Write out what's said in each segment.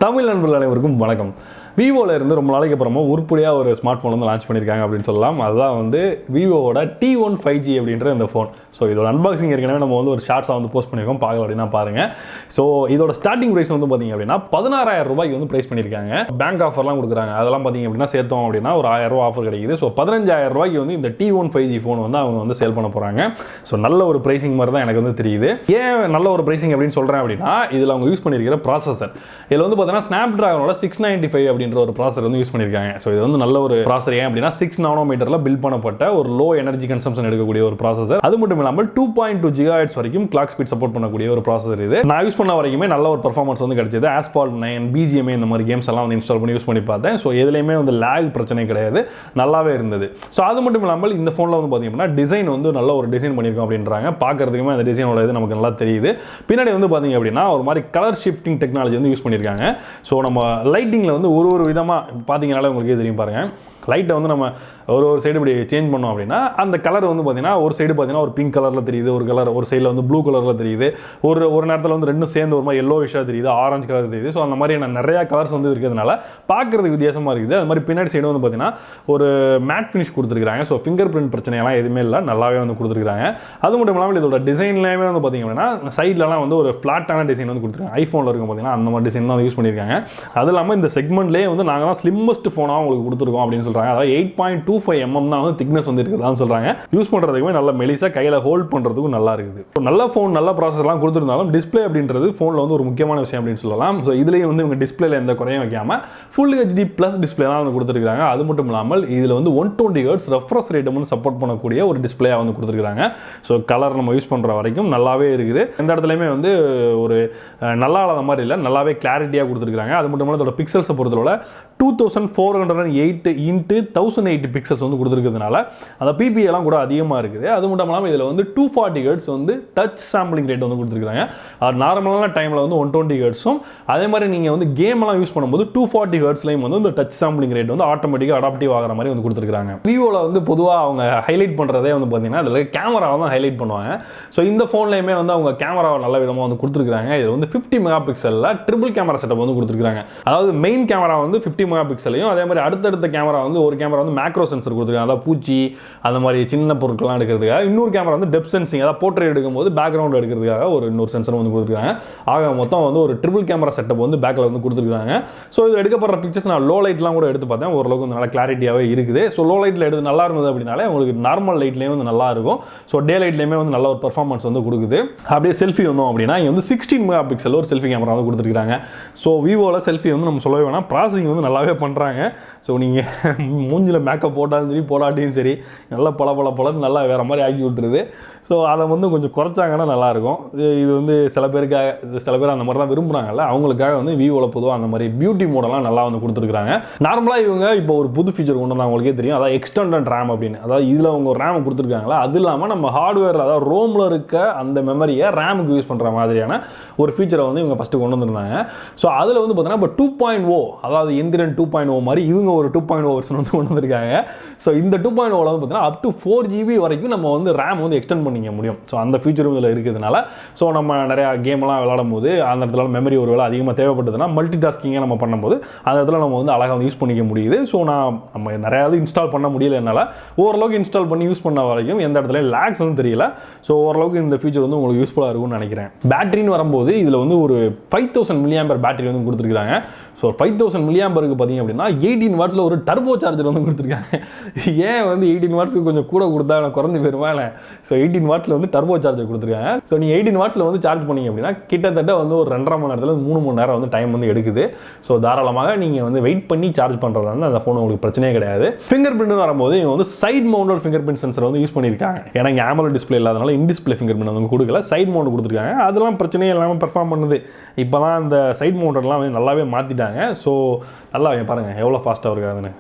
தமிழ் நண்பர்கள் அனைவருக்கும் வணக்கம். விவோல இருந்து ரொம்ப நாளைக்கு அப்புறமா உருப்படியாக ஒரு ஸ்மார்ட் ஃபோன் வந்து லான்ச் பண்ணியிருக்காங்க அப்படின்னு சொல்லலாம். அதுதான் வந்து விவோவோட T1 5G அப்படின்ற இந்த ஃபோன். ஸோ இதோட அன்பாக்சிங் ஏற்கனவே நம்ம வந்து ஒரு ஷார்ட்ஸாக வந்து போஸ்ட் பண்ணியிருக்கோம், பார்க்கல அப்படின்னா பாருங்கள். ஸோ இதோட ஸ்டார்டிங் ப்ரைஸ் வந்து பார்த்தீங்க அப்படின்னா 16,000 ரூபாய்க்கு வந்து ப்ரைஸ் பண்ணியிருக்காங்க. பேங்க் ஆஃபர்லாம் கொடுக்குறாங்க. அதெல்லாம் பார்த்தீங்க அப்படின்னா சேர்த்தோம் அப்படின்னா ஒரு 1000 ரூபா ஆஃபர் கிடைக்குது. ஸோ 15,000 ரூபாய்க்கு வந்து இந்த T1 5G ஃபோன் வந்து அவங்க வந்து சேல் பண்ண போகிறாங்க. ஸோ நல்ல ஒரு ப்ரைசிங் மாதிரி தான் எனக்கு வந்து தெரியுது. ஏன் நல்ல ஒரு ப்ரைசிங் அப்படின்னு சொல்கிறேன் அப்படின்னா, இதில் அவங்க யூஸ் பண்ணியிருக்கிற ப்ராசஸர், இதில் வந்து பார்த்தீங்கன்னா Snapdragonோட 695 அப்படின்ற ஒரு ப்ராசஸர் வந்து யூஸ் பண்ணியிருக்காங்க. ஸோ இது வந்து நல்ல ஒரு ப்ராசஸர். ஏன் அப்படின்னா 6 நானோமீட்டரில் பில்ட் பண்ணப்பட்ட ஒரு லோ எனர்ஜி கன்சம்ஷன் எடுக்கக்கூடிய ஒரு ப்ராசஸர். அது மட்டும் இல்லாமல் 2.2 GHz வரைக்கும் கிளாக் ஸ்பீட் சப்போர்ட் பண்ணக்கூடிய ஒரு ப்ராசஸர். இது நான் யூஸ் பண்ண வரைக்குமே நல்ல ஒரு பர்ஃபார்மன்ஸ் வந்து கிடைச்சது. Asphalt 9, BGMA இந்த மாதிரி கேம்ஸ் எல்லாம் வந்து இன்ஸ்டால் பண்ணி யூஸ் பண்ணி பார்த்தேன். ஸோ எதுலையுமே வந்து லேக் பிரச்சனை கிடையாது, நல்லாவே இருந்தது. ஸோ அது மட்டும் இல்லாமல் இந்த ஃபோனில் வந்து பார்த்தீங்கன்னா டிசைன் வந்து நல்ல ஒரு டிசைன் பண்ணியிருக்கோம் அப்படின்றாங்க. பார்க்கறதுக்குமே அந்த டிசைனோட இது நமக்கு நல்லா தெரியுது. பின்னாடி வந்து பார்த்தீங்க அப்படின்னா ஒரு மாதிரி கலர் ஷிஃப்டிங் டெக்னாலஜி வந்து யூஸ் பண்ணியிருக்காங்க. ஸோ நம்ம லைட்டிங்கில் வந்து ஒரு விதமாக பார்த்தீங்கனாலே உங்களுக்கே தெரியும் பாருங்கள். லைட்டை வந்து நம்ம ஒரு சைடு இப்படி சேஞ்ச் பண்ணோம் அப்படின்னா அந்த கலர் வந்து பார்த்தீங்கன்னா ஒரு சைடு பார்த்தீங்கன்னா ஒரு பிங்க் கலரில் தெரியுது, ஒரு கலர் ஒரு சைடில் வந்து ப்ளூ கலரில் தெரியுது, ஒரு நேரத்தில் வந்து ரெண்டும் சேர்ந்து ஒரு மாதிரி எல்லோயிஷாக தெரியுது, ஆரஞ்சு கலர் தெரியுது. ஸோ அந்த மாதிரி நிறையா கலர்ஸ் வந்து இருக்கிறதுனால பார்க்குறதுக்கு வித்தியாசமாக இருக்குது. அது மாதிரி பின்னாடி சைடு வந்து பார்த்தீங்கன்னா ஒரு மேட் ஃபினிஷ் கொடுத்துருக்காங்க. ஸோ ஃபிங்கர் பிரிண்ட் பிரச்சனையெல்லாம் எதுவுமே இல்லை, நல்லாவே வந்து கொடுத்துருக்காங்க. அது மட்டும் இல்லாமல் இதோட டிசைன்லேயுமே வந்து பார்த்தீங்க அப்படின்னா சைட்லலாம் வந்து ஒரு ஃப்ளாட்டான டிசைன் வந்து கொடுத்துருக்காங்க. ஐஃபோனில் இருக்கும் பார்த்தீங்கன்னா அந்த மாதிரி டிசைன் தான் யூஸ் பண்ணியிருக்காங்க. அது இல்லாமல் இந்த செக்மெண்ட்லேயே வந்து நாங்கள் தான் ஸ்லிம்மஸ்ட் ஃபோனாக உங்களுக்கு கொடுத்துருக்கோம் அப்படின்னு சொல்கிறாங்க. அதாவது 8.25 mm தான் வந்து திக்னஸ் வந்து இருக்குதான்னு சொல்கிறாங்க. யூஸ் பண்ணுறதுக்குமே நல்ல மெலிசாக கையில் ஹோல்ட் பண்ணுறதுக்கும் நல்லா இருக்குது. நல்ல ஃபோன் நல்ல ப்ராசஸர்லாம் கொடுத்துருந்தாலும் டிஸ்பிளே அப்படின்றது ஃபோனில் வந்து ஒரு முக்கியமான விஷயம் அப்படின்னு சொல்லலாம். ஸோ இதுலேயும் வந்து இவங்க டிஸ்பிளேல எந்த குறையும் வைக்காமல் ஃபுல் HD ப்ளஸ் டிஸ்பிளேலாம் வந்து கொடுத்துருக்காங்க. அது மட்டும் இல்லாமல் இதில் வந்து 120 Hz ரெஃப்ரெஷ் ரேட் வந்து சப்போர்ட் பண்ணக்கூடிய ஒரு டிஸ்பிளேயாக வந்து கொடுத்துருக்காங்க. ஸோ கலர் நம்ம யூஸ் பண்ணுற வரைக்கும் நல்லாவே இருக்குது. எந்த இடத்துலையுமே வந்து ஒரு நல்லா இல்லாத மாதிரி இல்லை, நல்லாவே கிளாரிட்டியாக கொடுத்துருக்காங்க. அது மட்டும் இல்லாமல் இதோட பிக்சல்ஸை பொறுத்தவரை 2408 × 1080 பிக்சல்ஸ் வந்து கொடுத்துருக்கிறதுனால அந்த PPA கூட அதிகமாக இருக்குது. அது மட்டும் இல்லாமல் இதில் வந்து 240 Hz வந்து டச் சாம்பிளிங் ரேட் வந்து கொடுத்துருக்காங்க. அது நார்மலான டைமில் வந்து 120 Hzம், அதே மாதிரி நீங்கள் வந்து கேமெல்லாம் யூஸ் பண்ணும்போது 240 Hzலையும் வந்து இந்த டச் சாம்பிளிங் ரேட் வந்து ஆட்டோமேட்டிக்காக அடாப்டிவ் ஆகிற மாதிரி வந்து கொடுத்துருக்காங்க. விவோவில் வந்து பொதுவாக அவங்க ஹைலைட் பண்ணுறதே வந்து பார்த்தீங்கன்னா இதில் கேமராவை தான் ஹைலைட் பண்ணுவாங்க. ஸோ இந்த ஃபோன்லையுமே வந்து அவங்க கேமராவை நல்ல விதமாக வந்து கொடுத்துருக்காங்க. இது வந்து 50 மெகா பிக்சலில் ட்ரிபிள் கேமரா செட்டப் வந்து கொடுத்துருக்காங்க. அதாவது மெயின் கேமரா வந்து 50 மெகா பிக்சலையும், அதே மாதிரி அடுத்தடுத்த கேமரா வந்து ஒரு கேமரா வந்து மேக்ரோ சென்சர் கொடுத்துருக்காங்க. அதாவது பூச்சி அந்த மாதிரி சின்ன பொருட்கள்லாம் எடுக்கிறதுக்காக. இன்னொரு கேமரா வந்து டெப்த் சென்சிங், அதாவது போர்ட்ரேட் எடுக்கும்போது பேக்ரவுண்ட் எடுக்கிறதுக்காக ஒரு இன்னொரு சென்சர் வந்து கொடுத்துருக்காங்க. ஆக மொத்தம் வந்து ஒரு ட்ரிபிள் கேமரா செட்டப் வந்து பேக்கில் வந்து கொடுத்துருக்காங்க. ஸோ இதில் எடுக்கப்படுற பிக்சர்ஸ் நான் லோ லைட்லாம் கூட எடுத்து பார்த்தேன், ஓரளவுக்கு வந்து நல்லா கிளாரிட்டியாகவே இருக்குது. ஸோ லோ லைட்டில் எடுத்து நல்லா இருந்தது அப்படின்னாலே உங்களுக்கு நார்மல் லைட்லேயும் வந்து நல்லா இருக்கும். ஸோ டே லைட்லேயுமே வந்து நல்ல ஒரு பர்ஃபார்மன்ஸ் வந்து கொடுக்குது. அப்படியே செல்ஃபி வந்தோம் அப்படின்னா இங்கே வந்து 16 மெகா பிக்சல் ஒரு செல்ஃபி கேமரா வந்து கொடுத்துருக்காங்க. ஸோ விவோவில் செல்ஃபி வந்து நம்ம சொல்லவே வேணாம், ப்ராசஸிங் வந்து நல்லாவே பண்ணுறாங்க. ஸோ நீங்கள் மூஞ்சில் மேக்கப் போட்டாலும் சரி போடாட்டியும் சரி நல்லா பல நல்லா வேறு மாதிரி ஆக்கி விட்டுருது. ஸோ அதை வந்து கொஞ்சம் குறைச்சாங்கன்னா நல்லாயிருக்கும். இது வந்து சில பேர் அந்த மாதிரி தான் விரும்புகிறாங்கல்ல, அவங்களுக்காக வந்து விவோவில் பொதுவாக அந்த மாதிரி பியூட்டி மோடெல்லாம் நல்லா வந்து கொடுத்துருக்காங்க. நார்மலாக இவங்க இப்போ ஒரு புது ஃபீச்சர் கொண்டு வந்தால் அவங்களுக்கே தெரியும், அதாவது எக்ஸ்டெண்டட் ரேம் அப்படின்னு. அதாவது இதில் அவங்க ஒரு ரேம் கொடுத்துருக்காங்களா, அது இல்லாமல் நம்ம ஹார்ட்வேர் அதாவது ரோமில் இருக்க அந்த மெமரியை ரேமுக்கு யூஸ் பண்ணுற மாதிரியான ஒரு ஃபீச்சரை வந்து இவங்க ஃபஸ்ட்டு கொண்டு வந்திருந்தாங்க. ஸோ அதில் வந்து பார்த்தீங்கன்னா இப்போ 2.0 அதாவது எந்திரன் 2.0 மாதிரி இவங்க ஒரு 2.0 வெர்ஷன் வந்து கொண்டு வந்திருக்காங்க. ஸோ இந்த 2.0 வந்து பார்த்தீங்கன்னா அப் டு 4 GB வரைக்கும் நம்ம வந்து ரேம் வந்து எக்ஸ்டெண்ட் பண்ணிக்க முடியும். ஸோ அந்த ஃபீச்சரும் இதில் இருக்கிறதுனால ஸோ நம்ம நிறையா கேம்லாம் விளையாடும் போது அந்த இடத்துல மெமரி ஒரு வேளை அதிகமாக தேவைப்பட்டதுன்னா மல்டி டாஸ்கிங்கை நம்ம பண்ணும்போது அந்த இடத்துல நம்ம வந்து அழகாக வந்து யூஸ் பண்ணிக்க முடியுது. ஸோ நம்ம நிறையாவது இன்ஸ்டால் பண்ண முடியல, என்னால் ஓரளவுக்கு இன்ஸ்டால் பண்ணி யூஸ் பண்ண வரைக்கும் எந்த இடத்துல லேக்ஸ் வந்து தெரியல. ஸோ ஓரளவுக்கு இந்த ஃபீச்சர் வந்து உங்களுக்கு யூஸ்ஃபுல்லாக இருக்கும்னு நினைக்கிறேன். பேட்டரின்னு வரும்போது இதில் வந்து ஒரு 5000 mAh பேட்டரி வந்து கொடுத்துருக்காங்க. ஸோ 5000 mAh பார்த்தீங்க அப்படின்னா 18 வாட்ஸில் ஒரு டர்போ சார்ஜர் வந்து கொடுத்துருக்காங்க. ஏன் வந்து 18 வாட்ஸுக்கு கொஞ்சம் கூட கொடுத்தா குறைஞ்சி போயிருமா? ஸோ 18 வாட்ஸில் வந்து டர்போ சார்ஜர் கொடுத்துருக்காங்க. ஸோ நீங்கள் 18 வாட்ஸில் வந்து சார்ஜ் பண்ணிங்க அப்படின்னா கிட்டத்தட்ட வந்து ஒரு 2.5 மணி நேரத்தில் 3 மணி நேரம் வந்து டைம் வந்து எடுக்குது. ஸோ தாராளமாக நீங்கள் வந்து வெயிட் பண்ணி சார்ஜ் பண்ணுறதா வந்து அந்த ஃபோன் உங்களுக்கு பிரச்சனையே கிடையாது. ஃபிங்கர் பிரிண்ட் வரும்போது இவங்க வந்து side mounted finger print sensor வந்து யூஸ் பண்ணியிருக்காங்க. ஏன்னா இங்கே AMOLED டிஸ்பிளே இல்லாதனால இன் டிஸ்பிளே ஃபிங்கர் பிரிண்ட் வந்து கொடுக்கல, சைட் மவுண்ட் கொடுத்துருக்காங்க. அதெல்லாம் பிரச்சனையே இல்லாமல் பெர்ஃபார்ம் பண்ணுது. இப்போ தான் இந்த சைட் மவுண்டட்லாம் வந்து நல்லாவே மாற்றிட்டாங்க. ஸோ நல்லா பாருங்கள் எவ்வளோ ஃபாஸ்ட்டாக இருக்காதுன்னு.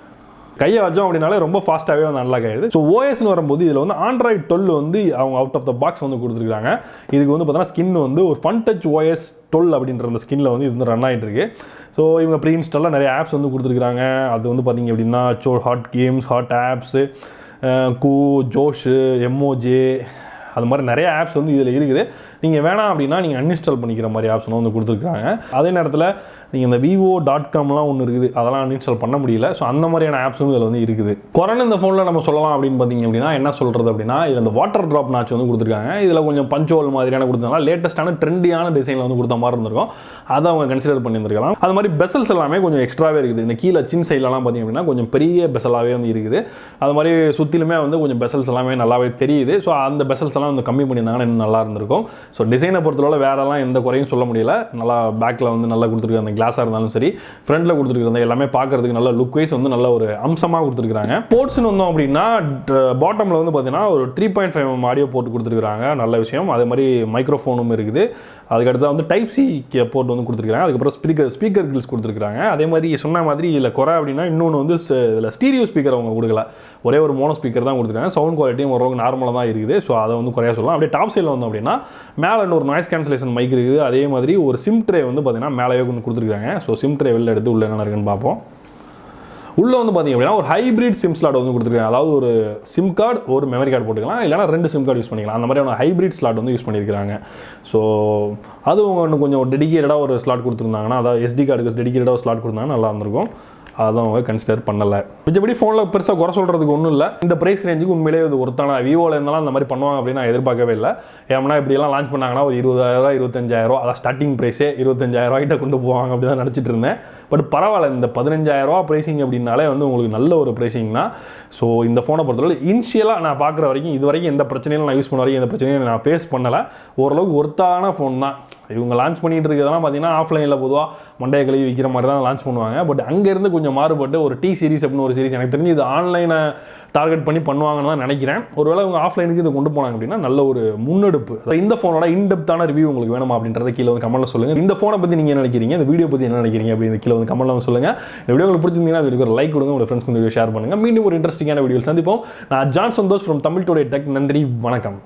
கையை வச்சோம் அப்படின்னாலே ரொம்ப ஃபாஸ்ட்டாகவே வந்து நல்லா ஆகிடுது. ஸோ ஓஎஸ்னு வரும்போது இதில் வந்து Android 12 வந்து அவங்க அவுட் ஆஃப் த பாக்ஸ் வந்து கொடுத்துருக்காங்க. இதுக்கு வந்து பார்த்தீங்கன்னா ஸ்கின் வந்து ஒரு ஃபன் டச் OS 12 அப்படின்ற அந்த ஸ்கின்னில் வந்து இது வந்து ரன் ஆகிட்டு இருக்கு. ஸோ இவங்க ப்ரீ இன்ஸ்டாலில் நிறைய ஆப்ஸ் வந்து கொடுத்துருக்காங்க. அது வந்து பார்த்தீங்க அப்படின்னா hot games, hot apps, Josh, M O J, அது மாதிரி நிறைய ஆப்ஸ் வந்து இதில் இருக்குது. நீங்கள் வேணாம் அப்படின்னா நீங்கள் அன்இன்ஸ்டால் பண்ணிக்கிற மாதிரி ஆப்ஷனும் வந்து கொடுத்துருக்காங்க. அதே நேரத்தில் நீங்கள் இந்த vivo.comலாம் ஒன்று இருக்குது, அதெல்லாம் அன்இன்ஸ்டால் பண்ண முடியல. ஸோ அந்த மாதிரியான ஆப்ஸும் இதில் வந்து இருக்குது. குறைந்த இந்த ஃபோனில் நம்ம சொல்லலாம் அப்படின்னு பார்த்தீங்க அப்படின்னா என்ன சொல்கிறது அப்படின்னா, இதில் இந்த வாட்டர் ட்ராப் நாட்ச் வந்து கொடுத்துருக்காங்க. இதில் கொஞ்சம் பஞ்சோல் மாதிரியான கொடுத்தனால லேட்டஸ்ட்டான ட்ரெண்டியான டிசைனில் வந்து கொடுத்த மாதிரி இருந்திருக்கும். அதை அவங்க கன்சிடர் பண்ணியிருந்திருக்கலாம். அது மாதிரி பெசல்ஸ் எல்லாமே கொஞ்சம் எக்ஸ்ட்ராவே இருக்குது. இந்த கீழே சின் சைட்லலாம் பார்த்தீங்க அப்படின்னா கொஞ்சம் பெரிய பெசலாகவே வந்து இருக்குது. அது மாதிரி சுற்றிலுமே வந்து கொஞ்சம் பெசல்ஸ் எல்லாமே நல்லாவே தெரியுது. ஸோ அந்த பெசல்ஸ் எல்லாம் வந்து கம்மி பண்ணியிருந்தாங்கன்னா இன்னும் நல்லா இருந்திருக்கும். ஸோ டிசைனை பொறுத்தவரை வேறெல்லாம் எந்த குறையும் சொல்ல முடியல. நல்லா பேக்கில் வந்து நல்லா கொடுத்துருக்காங்க. அந்த கிளாஸாக இருந்தாலும் சரி, ஃப்ரண்ட்டில் கொடுத்துருக்காங்க எல்லாமே பார்க்கறதுக்கு நல்ல லுக் வைஸ் வந்து நல்ல ஒரு அம்சமாக கொடுத்துருக்காங்க. போர்ட்ஸ்னு வந்தோம் அப்படின்னா பாட்டமில் வந்து பார்த்தீங்கன்னா ஒரு 3.5mm ஆடியோ போர்ட் கொடுத்துருக்காங்க. நல்ல விஷயம். அதே மாதிரி மைக்ரோஃபோனும் இருக்குது. அதுக்கடுத்து வந்து டைப் சி போர்ட் வந்து கொடுத்துருக்காங்க. அதுக்கப்புறம் ஸ்பீக்கர் கில்ஸ் கொடுத்துருக்காங்க. அதே மாதிரி சொன்ன மாதிரி இதில் குறை அப்படின்னா இன்னொன்று வந்து இதில் ஸ்டீரியோ ஸ்பீக்கர் அவங்க கொடுக்கல. ஒரே ஒரு மோனோ ஸ்பீக்கர் தான் கொடுத்துருக்காங்க. சவுண்ட் குவாலிட்டியும் ஓரளவுக்கு நார்மலாக தான் இருக்குது. ஸோ அதை வந்து குறையா சொல்லலாம். அப்படியே டாப் சைடில் வந்தோம் அப்படின்னா மேலே இன்னொரு நாய்ஸ் கேன்சலேஷன் மைக் இருக்குது. அதே மாதிரி ஒரு சிம் ட்ரே வந்து பார்த்தீங்கன்னா மேலேயே வந்து கொடுத்துருக்காங்க. ஸோ சிம் ட்ரே வெளில எடுத்து உள்ள என்ன இருக்குன்னு பார்ப்போம். உள்ளே வந்து பார்த்திங்க அப்படின்னா ஒரு ஹைப்ரிட் சிம் ஸ்லாட் வந்து கொடுத்துருக்காங்க. அதாவது ஒரு சிம் கார்டு ஒரு மெமரி கார்டு போட்டுக்கலாம், இல்லைனா 2 சிம் கார்டு யூஸ் பண்ணிக்கலாம். அந்த மாதிரியான ஹைப்ரிட் ஸ்லாட் வந்து யூஸ் பண்ணியிருக்காங்க. ஸோ அது இன்னும் கொஞ்சம் டெடிகேட்டடாக ஒரு ஸ்லாட் கொடுத்துருந்தாங்கன்னா, அதாவது SD கார்டுக்கு டெடிகேட்டடாக ஒரு ஸ்லாட் கொடுத்தாங்கன்னா நல்லா இருந்திருக்கும். அதான் அவங்க கன்சிடர் பண்ணலை. மிச்சபடி ஃபோனில் பெருசாக குறை சொல்கிறதுக்கு ஒன்றும் இல்லை. இந்த ப்ரைஸ் ரேஞ்சுக்கு உண்மையிலே இது ஒருத்தான விவோவில் இருந்தாலும் அந்த மாதிரி பண்ணுவாங்க அப்படின்னு நான் எதிர்பார்க்கவே இல்லை. ஏன்னா இப்படியெல்லாம் லான்ச் பண்ணாங்கன்னா ஒரு 20,000 25,000 அதான் ஸ்டார்டிங் ப்ரைஸே 25,000 கிட்ட கொண்டு போவாங்க அப்படி தான் நினச்சிட்டு இருந்தேன். பட் பரவாயில்ல, இந்த 15,000 ப்ரைஸிங் அப்படின்னாலே வந்து உங்களுக்கு நல்ல ஒரு ப்ரைஸிங் தான். ஸோ இந்த ஃபோனை பொறுத்தவரை இனிஷியலாக நான் பார்க்குற வரைக்கும் இது வரைக்கும் எந்த பிரச்சனையும் நான் யூஸ் பண்ண வரைக்கும் எந்த பிரச்சனையும் நான் ஃபேஸ் பண்ணலை. ஓரளவுக்கு ஒர்த்தான ஃபோன் தான். இவங்க லான்ச் பண்ணிட்டு இருக்கிறதெல்லாம் பார்த்தீங்கன்னா ஆஃப்லைனில் பொதுவாக மண்டைய கழுவி விற்கிற மாதிரி தான் லான்ச் பண்ணுவாங்க. பட் அங்கேருந்து கொஞ்சம் மாறுபட்டு ஒரு டி சீரிஸ் அப்படின்னு ஒரு சீரிஸ் எனக்கு தெரிஞ்சு இது ஆன்லைனை டார்கெட் பண்ணி பண்ணுவாங்கன்னு தான் நினைக்கிறேன். ஒருவேளை அவங்க ஆஃப்லைனுக்கு இதை கொண்டு போனாங்க அப்படின்னா நல்ல ஒரு முன்னெடுப்பு. இந்த ஃபோனோட இன்டெப்த்தான ரிவ்யூ உங்களுக்கு வேணுமா அப்படின்றத கீழே வந்து கமெண்ட்ல சொல்லுங்கள். இந்த ஃபோனை பற்றி நீங்கள் என்ன நினைக்கிறீங்க, இந்த வீடியோ பற்றி என்ன நினைக்கிறீங்க அப்படின்னு கீழே வந்து கமெண்ட்ல வந்து சொல்லுங்கள். இந்த வீடியோ உங்களுக்கு பிடிச்சிருந்தீங்கன்னா வீடியோக்கு ஒரு லைக் கொடுங்க, உங்கள் ஃப்ரெண்ட்ஸ்க்கு இந்த வீடியோ ஷேர் பண்ணுங்கள். மீண்டும் ஒரு இன்ட்ரெஸ்டிங்கான வீடியோ சந்திப்போம். நான் John Santhosh from Tamil Today Tech. நன்றி, வணக்கம்.